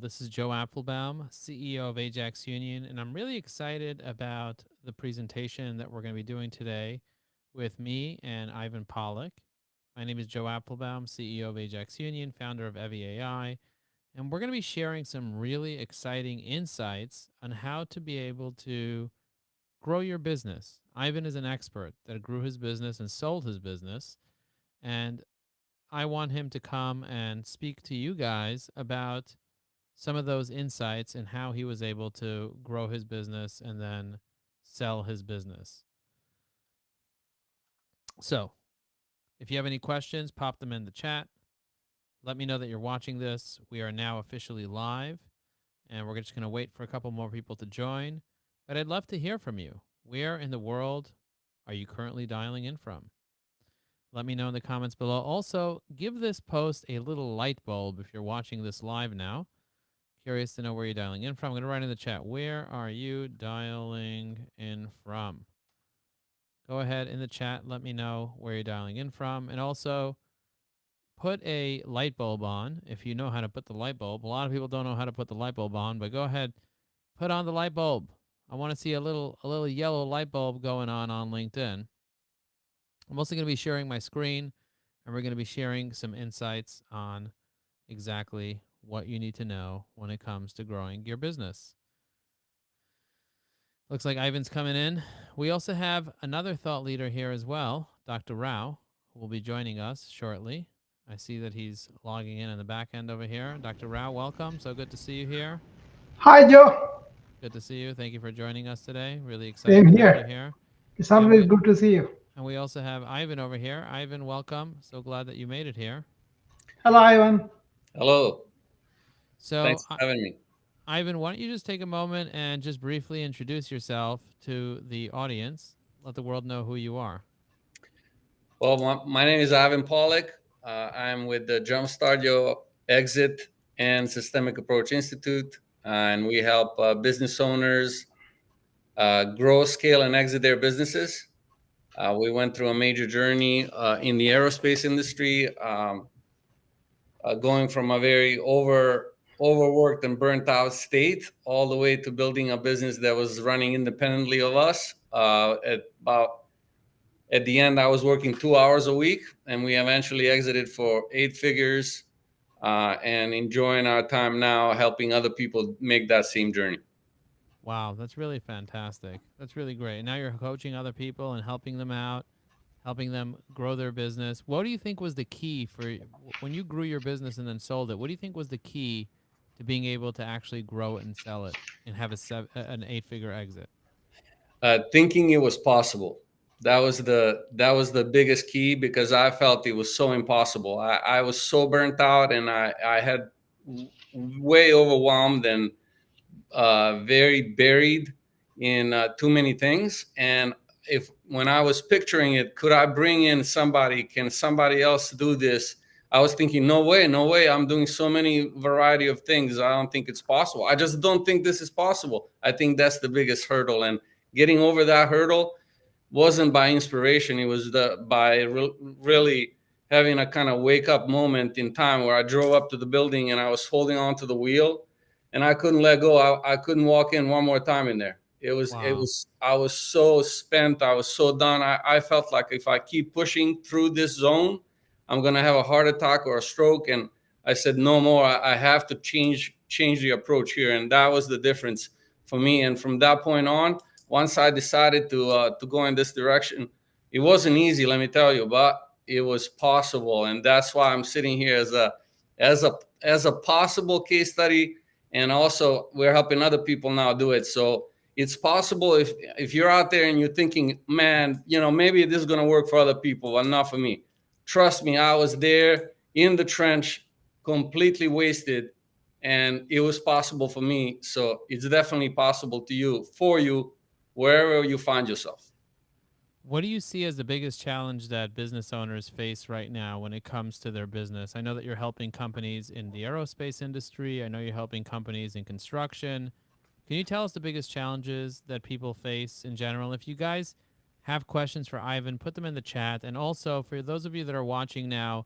This is Joe Applebaum, CEO of Ajax Union, and I'm really excited about the presentation that we're going to be doing today with me and Ivan Pollock. My name is Joe Applebaum, CEO of Ajax Union, founder of Evie AI, and we're going to be sharing some really exciting insights on how to be able to grow your business. Ivan is an expert that grew his business and sold his business, and I want him to come and speak to you guys about some of those insights and how he was able to grow his business and then sell his business. So, if you have any questions, pop them in the chat. Let me know that you're watching this. We are now officially live, and we're just going to wait for a couple more people to join. But I'd love to hear from you. Where in the world are you currently dialing in from? Let me know in the comments below. Also, give this post a little light bulb if you're watching this live now. Curious to know where you're dialing in from. I'm going to write in the chat, where are you dialing in from? Go ahead in the chat. Let me know where you're dialing in from. And also, put a light bulb on if you know how to put the light bulb. A lot of people don't know how to put the light bulb on, but go ahead, put on the light bulb. I want to see a little yellow light bulb going on LinkedIn. I'm also going to be sharing my screen, and we're going to be sharing some insights on exactly what you need to know when it comes to growing your business. Looks like Ivan's coming in. We also have another thought leader here as well, Dr. Rao, who will be joining us shortly. I see that he's logging in the back end over here. Dr. Rao, welcome. So good to see you here. Hi, Joe. Good to see you. Thank you for joining us today. Really excited Same to have you here. here. It's And always we good to see you. also have Ivan over here. Ivan, welcome. So glad that you made it here. Hello, Ivan. Hello. So, Thanks for having me. Ivan, why don't you just take a moment and just briefly introduce yourself to the audience? Let the world know who you are. Well, my name is Ivan Pollock. I'm with the Jumpstart Your Exit and Systemic Approach Institute, and we help business owners grow, scale, and exit their businesses. We went through a major journey in the aerospace industry, going from a very overworked and burnt out state all the way to building a business that was running independently of us. At the end, I was working 2 hours a week, and we eventually exited for 8 figures, and enjoying our time now helping other people make that same journey. Wow, that's really fantastic. That's really great. And now you're coaching other people and helping them out, helping them grow their business. What do you think was the key for when you grew your business and then sold it? What do you think was the key to being able to actually grow it and sell it and have an 8-figure exit? Thinking it was possible. That was the biggest key, because I felt it was so impossible. I was so burnt out, and I had way overwhelmed and very buried in too many things. And if when I was picturing it, could I bring in somebody? Can somebody else do this? I was thinking, no way, no way. I'm doing so many variety of things. I don't think it's possible. I just don't think this is possible. I think that's the biggest hurdle. And getting over that hurdle wasn't by inspiration. It was really having a kind of wake up moment in time where I drove up to the building and I was holding on to the wheel and I couldn't let go. I couldn't walk in one more time in there. Wow. I was so spent. I was so done. I felt like if I keep pushing through this zone, I'm going to have a heart attack or a stroke. And I said, no more. I have to change the approach here. And that was the difference for me. And from that point on, once I decided to go in this direction, it wasn't easy, let me tell you, but it was possible. And that's why I'm sitting here as a possible case study. And also we're helping other people now do it. So it's possible. If you're out there and you're thinking, man, maybe this is going to work for other people, but not for me. Trust me, I was there in the trench, completely wasted, and it was possible for me. So it's definitely possible for you, wherever you find yourself. What do you see as the biggest challenge that business owners face right now when it comes to their business? I know that you're helping companies in the aerospace industry. I know you're helping companies in construction. Can you tell us the biggest challenges that people face in general? If you guys have questions for Ivan, put them in the chat. And also, for those of you that are watching now,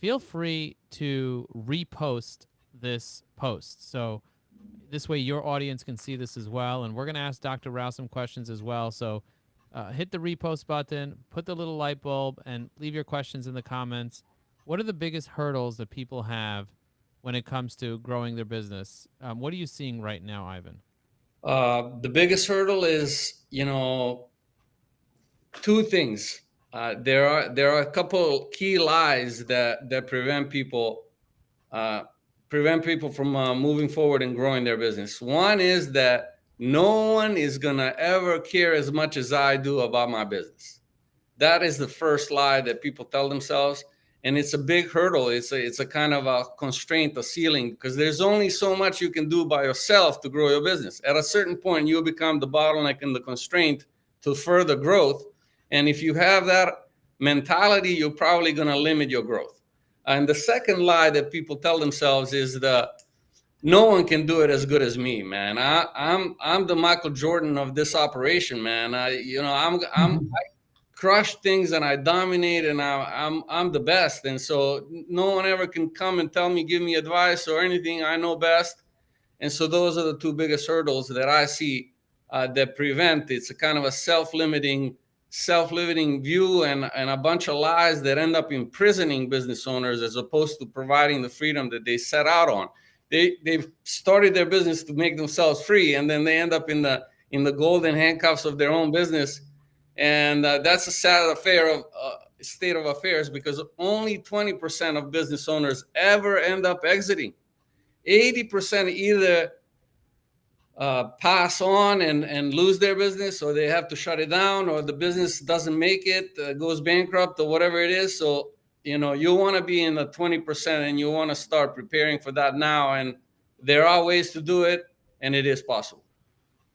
feel free to repost this post. So this way your audience can see this as well. And we're going to ask Dr. Rao some questions as well. So hit the repost button, put the little light bulb, and leave your questions in the comments. What are the biggest hurdles that people have when it comes to growing their business? What are you seeing right now, Ivan? The biggest hurdle is, two things. There are a couple key lies that prevent people from moving forward and growing their business. One is that no one is gonna ever care as much as I do about my business. That is the first lie that people tell themselves, and it's a big hurdle. It's a kind of a constraint, a ceiling, because there's only so much you can do by yourself to grow your business. At a certain point, you become the bottleneck and the constraint to further growth. And if you have that mentality, you're probably going to limit your growth. And the second lie that people tell themselves is no one can do it as good as me, man. I'm the Michael Jordan of this operation, man. I crush things and I dominate and I'm the best. And so no one ever can come and tell me, give me advice or anything. I know best. And so those are the two biggest hurdles that I see that prevent. It's a kind of a self-limiting view and a bunch of lies that end up imprisoning business owners as opposed to providing the freedom that they set out on. They've started their business to make themselves free, and then they end up in the golden handcuffs of their own business. And that's a sad state of affairs, because only 20% of business owners ever end up exiting. 80% either pass on and lose their business, or they have to shut it down, or the business doesn't make it, goes bankrupt, or whatever it is. So, you want to be in the 20%, and you want to start preparing for that now. And there are ways to do it, and it is possible.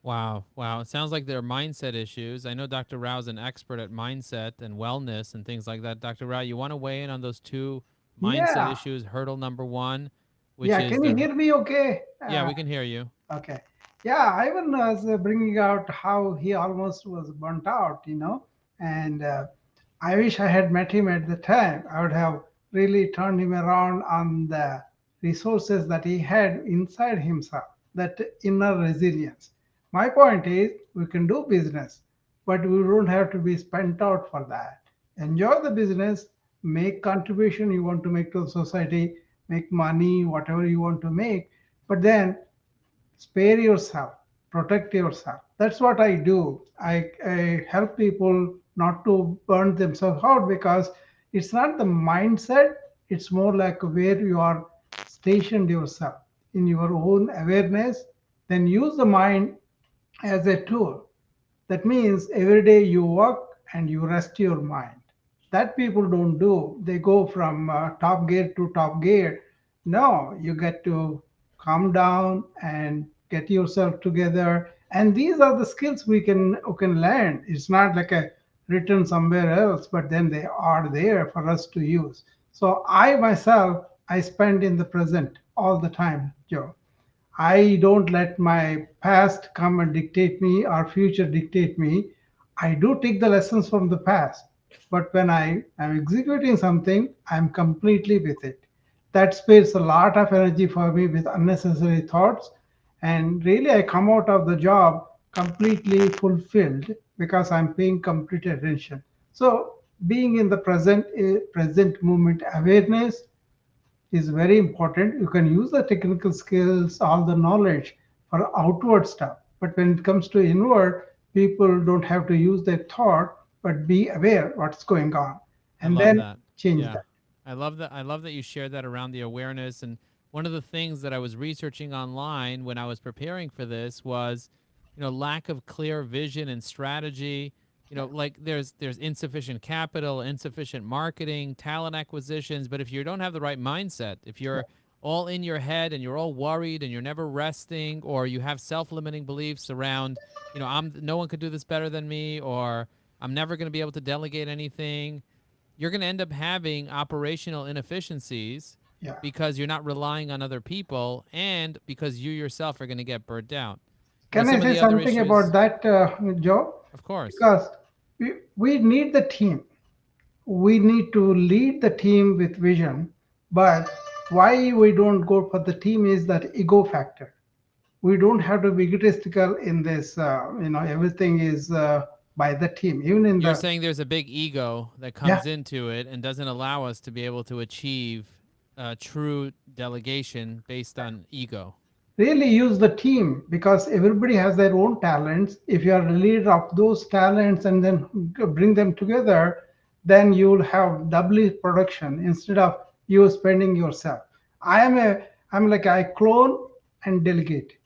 Wow. It sounds like there are mindset issues. I know Dr. Rao is an expert at mindset and wellness and things like that. Dr. Rao, you want to weigh in on those two mindset issues? Hurdle number one, which is... Can you hear me okay? Yeah, we can hear you. Okay. Yeah, Ivan was bringing out how he almost was burnt out, and I wish I had met him at the time. I would have really turned him around on the resources that he had inside himself, that inner resilience. My point is, we can do business, but we don't have to be spent out for that. Enjoy the business, make contribution you want to make to the society, make money, whatever you want to make, but then spare yourself, protect yourself. That's what I do. I help people not to burn themselves out, because it's not the mindset, it's more like where you are stationed yourself in your own awareness. Then use the mind as a tool. That means every day you work and you rest your mind. That people don't do. They go from top gear to top gear. No, you get to calm down and get yourself together. And these are the skills we can learn. It's not like a written somewhere else, but then they are there for us to use. So I myself, I spend in the present all the time, Joe. I don't let my past come and dictate me or future dictate me. I do take the lessons from the past, but when I am executing something, I'm completely with it. That spares a lot of energy for me with unnecessary thoughts. And really, I come out of the job completely fulfilled because I'm paying complete attention. So, being in the present moment awareness is very important. You can use the technical skills, all the knowledge for outward stuff. But when it comes to inward, people don't have to use their thought, but be aware what's going on, and then change that. I love that. I love that you shared that around the awareness. And one of the things that I was researching online when I was preparing for this was, lack of clear vision and strategy. Like there's insufficient capital, insufficient marketing, talent acquisitions. But if you don't have the right mindset, if you're all in your head and you're all worried and you're never resting, or you have self-limiting beliefs around, no one could do this better than me, or I'm never going to be able to delegate anything, you're going to end up having operational inefficiencies because you're not relying on other people, and because you yourself are going to get burnt out. Can I say something about that, Joe? Of course. Because we need the team. We need to lead the team with vision, but why we don't go for the team is that ego factor. We don't have to be egotistical in this. Everything is by the team. Even in You're the saying there's a big ego that yeah, comes into it and doesn't allow us to be able to achieve true delegation based on ego. really use the team because everybody has their own talents. If you are the leader of those talents and then bring them together, then you will have doubly production instead of you spending yourself. I'm like I clone and delegate.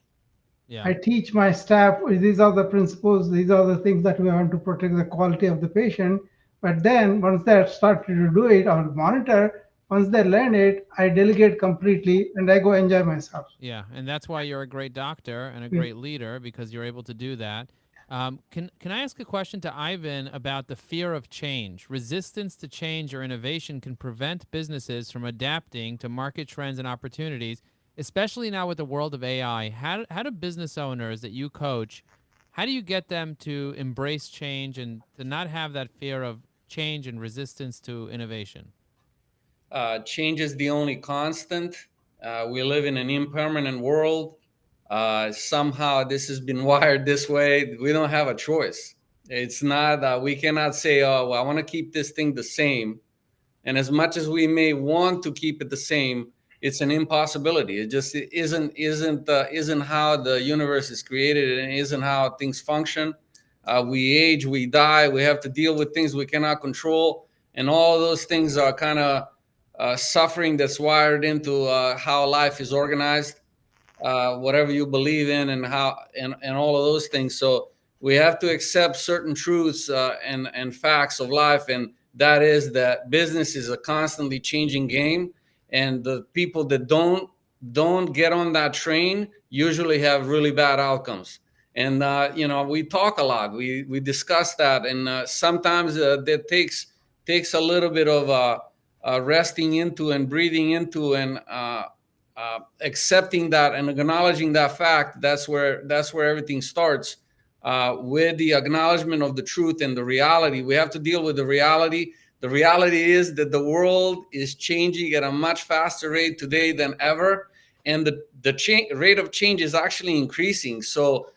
Yeah. I teach my staff these are the principles, these are the things that we want to protect the quality of the patient. But then once they start to do it or monitor, once they learn it, I delegate completely and I go enjoy myself. Yeah, and that's why you're a great doctor and a great leader because you're able to do that. Can I ask a question to Ivan about the fear of change? Resistance to change or innovation can prevent businesses from adapting to market trends and opportunities, especially now with the world of AI. How do business owners that you coach, how do you get them to embrace change and to not have that fear of change and resistance to innovation? Change is the only constant. We live in an impermanent world. Somehow this has been wired this way. We don't have a choice. It's not, we cannot say, oh, well, I want to keep this thing the same. And as much as we may want to keep it the same, it's an impossibility. It just isn't how the universe is created, and isn't how things function. We age, we die, we have to deal with things we cannot control, and all those things are kind of suffering that's wired into how life is organized, whatever you believe in, and how and all of those things. So we have to accept certain truths and facts of life, and that is that business is a constantly changing game, and the people that don't get on that train usually have really bad outcomes. And we talk a lot, we discuss that, and sometimes that takes a little bit of resting into and breathing into, and accepting that and acknowledging that fact. That's where everything starts, with the acknowledgement of the truth and the reality. We have to deal with the reality. The reality is that the world is changing at a much faster rate today than ever, and the rate of change is actually increasing. So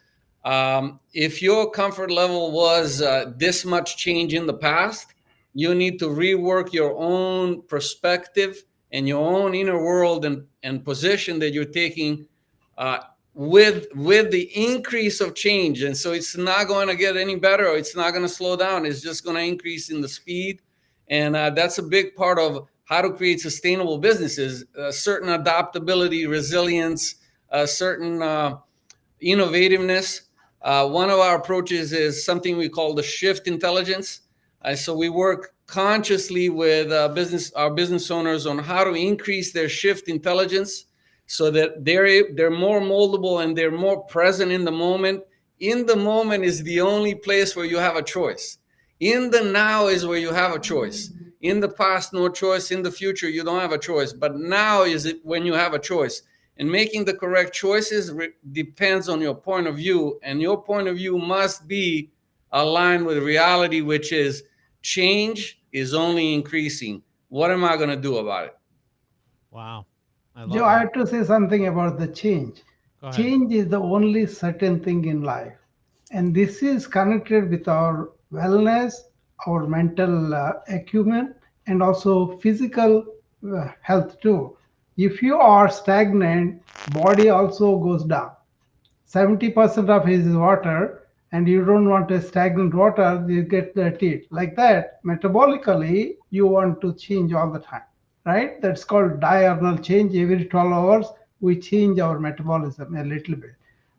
if your comfort level was this much change in the past, you need to rework your own perspective and your own inner world and position that you're taking uh, with the increase of change. And so it's not going to get any better, or it's not going to slow down. It's just going to increase in the speed. And that's a big part of how to create sustainable businesses, certain adaptability, resilience, certain innovativeness. One of our approaches is something we call the shift intelligence. So we work consciously with our business owners on how to increase their shift intelligence, so that they're more moldable and they're more present in the moment. In the moment is the only place where you have a choice. In the now is where you have a choice. In the past, no choice. In the future, you don't have a choice. But now is it when you have a choice. And making the correct choices depends on your point of view, and your point of view must be aligned with reality, which is change is only increasing. What am I going to do about it? Wow. I love Joe, I that. have to say something about the change. Go ahead. Change is the only certain thing in life. And this is connected with our wellness, our mental acumen, and also physical health too. If you are stagnant, body also goes down. 70% of it is water, and you don't want a stagnant water, you get the teeth. Like that, metabolically, you want to change all the time, right? That's called diurnal change. Every 12 hours, we change our metabolism a little bit.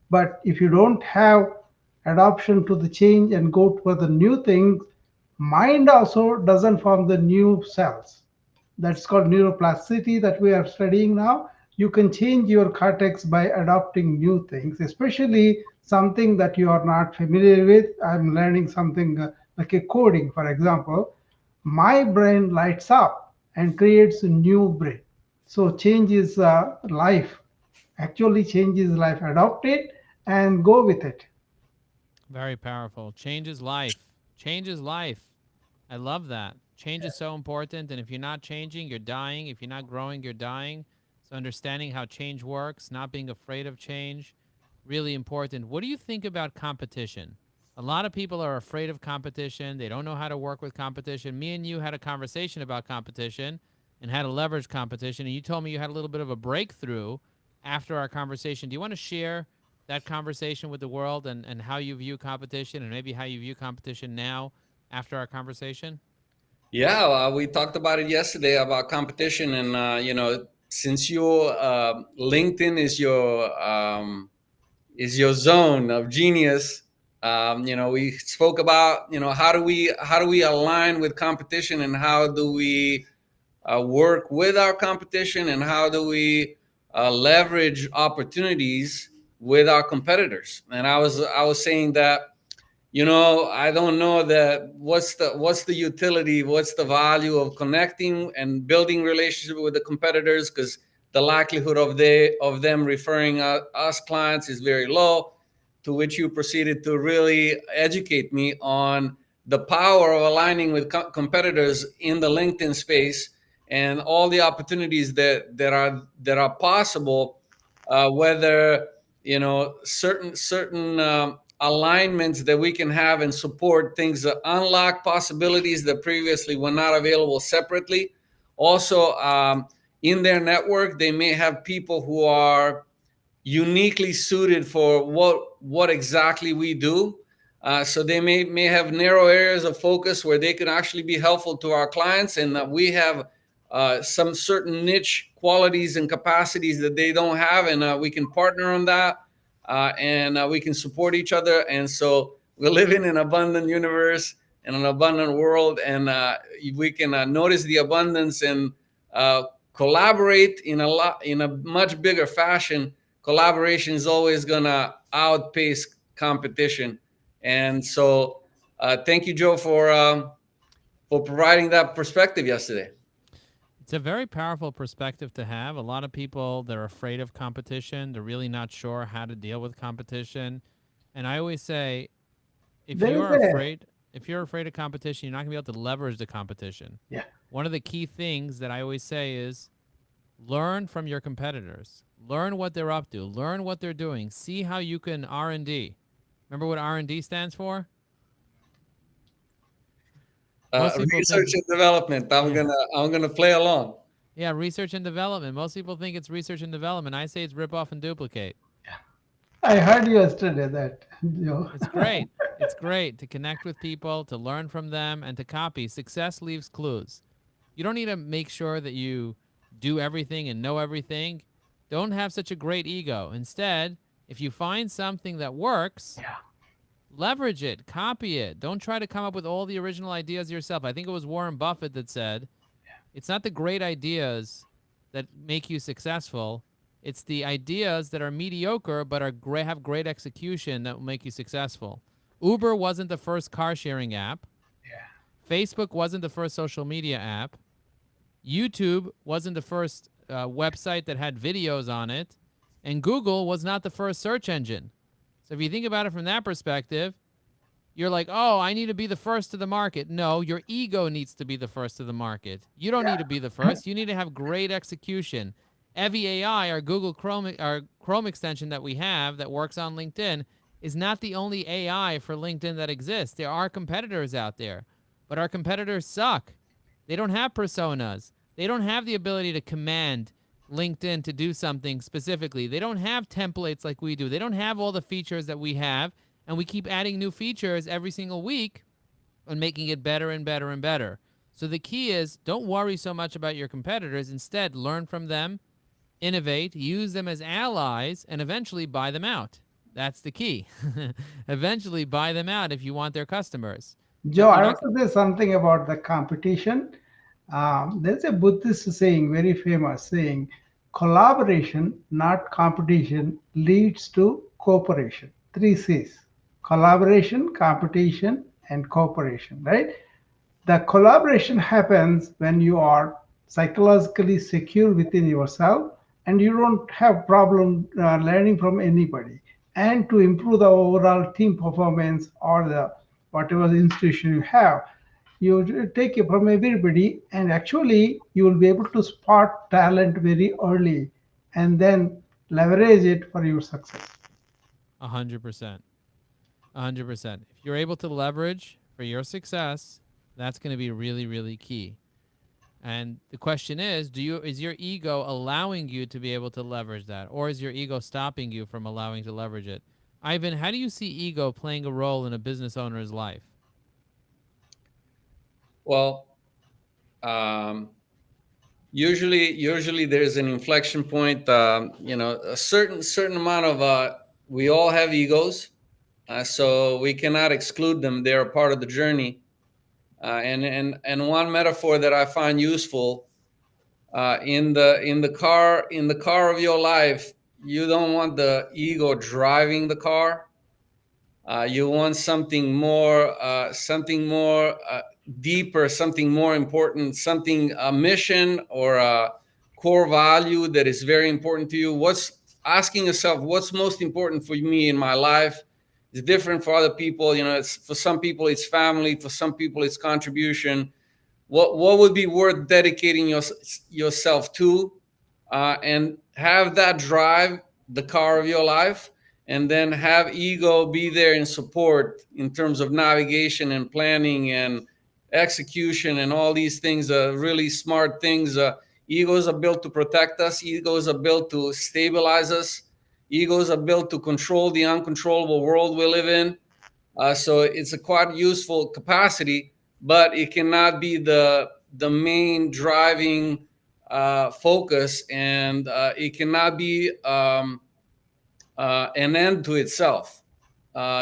But if you don't have adoption to the change and go for the new things, mind also doesn't form the new cells. That's called neuroplasticity that we are studying now. You can change your cortex by adopting new things, especially something that you are not familiar with. I'm learning something like a coding, for example. My brain lights up and creates a new brain. So change is life. Actually, change is life. Adopt it and go with it. Very powerful. Change is life. Change is life. I love that. Change is so important. And if you're not changing, you're dying. If you're not growing, you're dying. So understanding how change works, not being afraid of change, really important. What do you think about competition? A lot of people are afraid of competition. They don't know how to work with competition. Me and you had a conversation about competition and how to leverage competition. And you told me you had a little bit of a breakthrough after our conversation. Do you want to share that conversation with the world and how you view competition and maybe how you view competition now after our conversation? Yeah, we talked about it yesterday about competition, and since your LinkedIn is your zone of genius. We spoke about how do we align with competition, and how do we work with our competition, and how do we leverage opportunities with our competitors. And I was saying that, I don't know that what's the utility, what's the value of connecting and building relationship with the competitors, because the likelihood of them referring us clients is very low. To which you proceeded to really educate me on the power of aligning with competitors in the LinkedIn space, and all the opportunities that are possible, whether certain alignments that we can have and support things that unlock possibilities that previously were not available separately. Also, in their network, they may have people who are uniquely suited for what exactly we do. So they may have narrow areas of focus where they could actually be helpful to our clients, and we have some certain niche qualities and capacities that they don't have, and we can partner on that, and we can support each other. And so we live in an abundant universe and an abundant world, and we can notice the abundance and collaborate in a much bigger fashion. Collaboration is always gonna outpace competition. And so, thank you, Joe, for providing that perspective yesterday. It's a very powerful perspective to have. A lot of people, they're afraid of competition. They're really not sure how to deal with competition. And I always say, if There is you're a afraid, if you're afraid of competition, you're not gonna be able to leverage the competition. yeah. One of the key things that I always say is learn from your competitors. Learn what they're up to. Learn what they're doing. See how you can R&D. Remember what R&D stands for? Most people Research think, and development. yeah, I'm gonna play along. yeah, research and development. Most people think it's research and development. I say it's rip off and duplicate. I heard yesterday that, Joe. It's great. It's great to connect with people, to learn from them, and to copy. Success leaves clues. You don't need to make sure that you do everything and know everything. Don't have such a great ego. Instead, if you find something that works, Yeah. leverage it, copy it. Don't try to come up with all the original ideas yourself. I think it was Warren Buffett that said, it's not the great ideas that make you successful. It's the ideas that are mediocre but have great execution that will make you successful. Uber wasn't the first car sharing app. Yeah. Facebook wasn't the first social media app. YouTube wasn't the first website that had videos on it. And Google was not the first search engine. So if you think about it from that perspective, you're like, oh, I need to be the first to the market. No, your ego needs to be the first to the market. You don't need to be the first. You need to have great execution. Evi AI, our Google Chrome extension that we have that works on LinkedIn, is not the only AI for LinkedIn that exists. There are competitors out there, but our competitors suck. They don't have personas. They don't have the ability to command LinkedIn to do something specifically. They don't have templates like we do. They don't have all the features that we have, and we keep adding new features every single week and making it better and better and better. So the key is don't worry so much about your competitors. Instead, learn from them, innovate, use them as allies, and eventually buy them out. That's the key. Eventually buy them out if you want their customers. Joe, You're I not, want to say something about the competition. There's a Buddhist saying, very famous saying, collaboration, not competition, leads to cooperation. Three C's: collaboration, competition, and cooperation, right? The collaboration happens when you are psychologically secure within yourself and you don't have problem learning from anybody, and to improve the overall team performance or the whatever the institution you have, you take it from everybody, and actually you will be able to spot talent very early and then leverage it for your success. 100%. 100%. If you're able to leverage for your success, that's going to be really, really key. And the question is, is your ego allowing you to be able to leverage that, or is your ego stopping you from allowing to leverage it? Ivan, how do you see ego playing a role in a business owner's life? Well, usually there's an inflection point. A certain amount of we all have egos, so we cannot exclude them. They're a part of the journey. And one metaphor that I find useful, in the car of your life, you don't want the ego driving the car. You want something more deeper, something more important, something, a mission or a core value that is very important to you. Asking yourself what's most important for me in my life is different for other people. It's for some people it's family, for some people it's contribution. What would be worth dedicating yourself to, and have that drive the car of your life, and then have ego be there in support in terms of navigation and planning and execution and all these things, really smart things. Egos are built to protect us. Egos are built to stabilize us. Egos are built to control the uncontrollable world we live in. So it's a quite useful capacity, but it cannot be the main driving focus, and it cannot be an end to itself.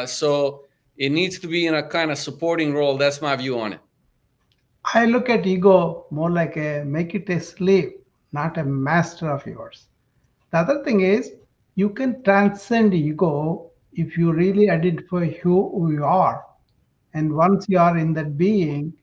So it needs to be in a kind of supporting role. That's my view on it. I look at ego more like make it a slave, not a master of yours. The other thing is, you can transcend ego if you really identify who you are. And once you are in that being,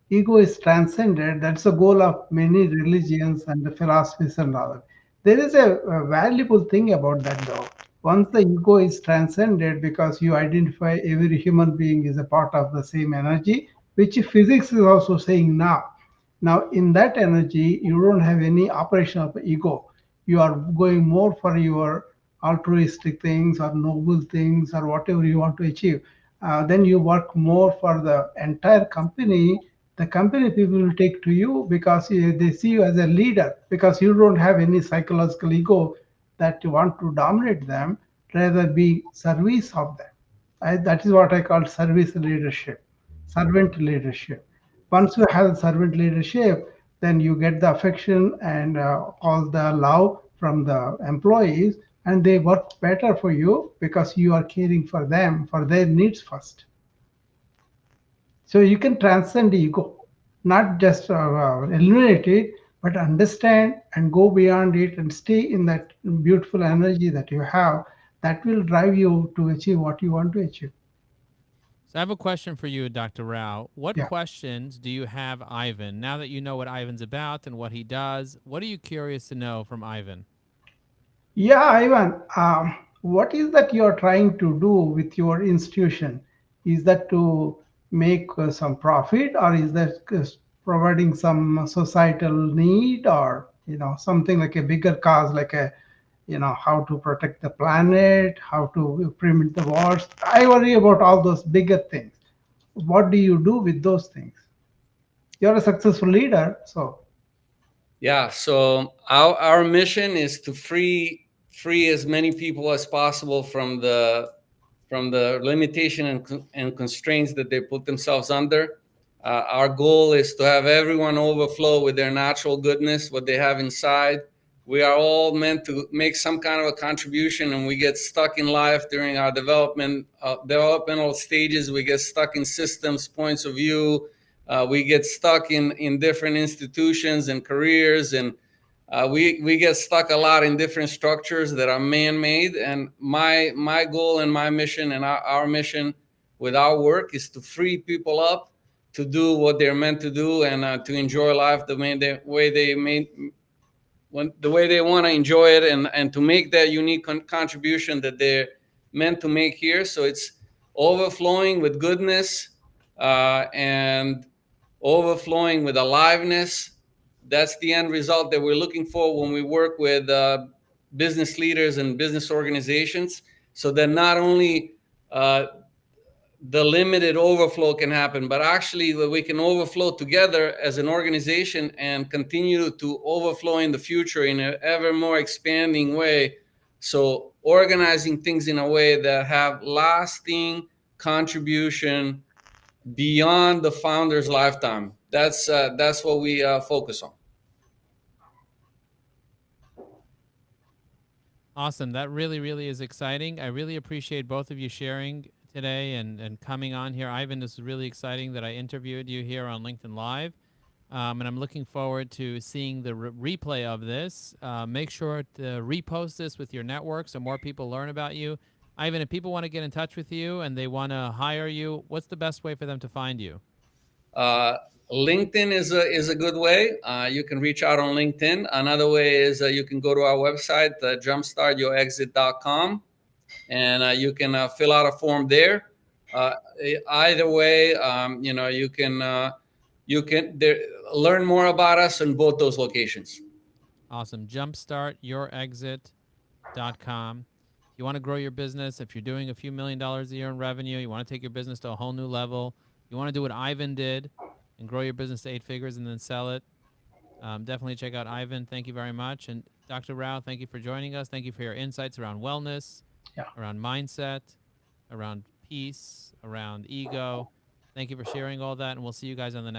ego is transcended. That's the goal of many religions and the philosophies and all that. There is a valuable thing about that though. Once the ego is transcended, because you identify every human being is a part of the same energy, which physics is also saying now. Now, in that energy, you don't have any operation of ego. You are going more for your altruistic things or noble things or whatever you want to achieve. Then you work more for the entire company. The company people will take to you because they see you as a leader, because you don't have any psychological ego that you want to dominate them, rather be service of them. That is what I call service leadership, servant leadership. Once you have servant leadership, then you get the affection and all the love from the employees, and they work better for you because you are caring for them, for their needs first. So you can transcend ego, not just eliminate it, but understand and go beyond it and stay in that beautiful energy that you have, that will drive you to achieve what you want to achieve. So I have a question for you, Dr. Rao. What Yeah. questions do you have Ivan? Now that you know what Ivan's about and what he does, what are you curious to know from Ivan? Yeah, Ivan, what is that you are trying to do with your institution? Is that to make some profit, or is that providing some societal need, or something like a bigger cause, like a how to protect the planet, how to prevent the wars? I worry about all those bigger things. What do you do with those things? You're a successful leader, so Yeah. So our mission is to free as many people as possible from the limitation and constraints that they put themselves under. Our goal is to have everyone overflow with their natural goodness, what they have inside. We are all meant to make some kind of a contribution, and we get stuck in life during our developmental stages. We get stuck in systems, points of view. We get stuck in different institutions and careers, and we get stuck a lot in different structures that are man-made. And my goal and my mission and our mission with our work is to free people up to do what they're meant to do, and to enjoy life the way they want to enjoy it, and to make that unique contribution that they're meant to make here. So it's overflowing with goodness, and overflowing with aliveness, That's the end result that we're looking for when we work with business leaders and business organizations, so that not only the limited overflow can happen, but actually that we can overflow together as an organization and continue to overflow in the future in an ever more expanding way. So organizing things in a way that have lasting contribution beyond the founder's lifetime. That's what we focus on. Awesome. That really, really is exciting. I really appreciate both of you sharing today and coming on here. Ivan, this is really exciting that I interviewed you here on LinkedIn Live. And I'm looking forward to seeing the replay of this. Make sure to repost this with your network so more people learn about you. Ivan, if people want to get in touch with you and they want to hire you, what's the best way for them to find you? LinkedIn is a good way. You can reach out on LinkedIn. Another way is you can go to our website, jumpstartyourexit.com, and you can fill out a form there. Either way, you can learn more about us in both those locations. Awesome. Jumpstartyourexit.com. If you want to grow your business, if you're doing a few $1 million a year in revenue, you want to take your business to a whole new level, you want to do what Ivan did and grow your business to 8 figures and then sell it, definitely check out Ivan. Thank you very much. And Dr. Rao, thank you for joining us. Thank you for your insights around wellness, around mindset, around peace, around ego. Thank you for sharing all that, and we'll see you guys on the next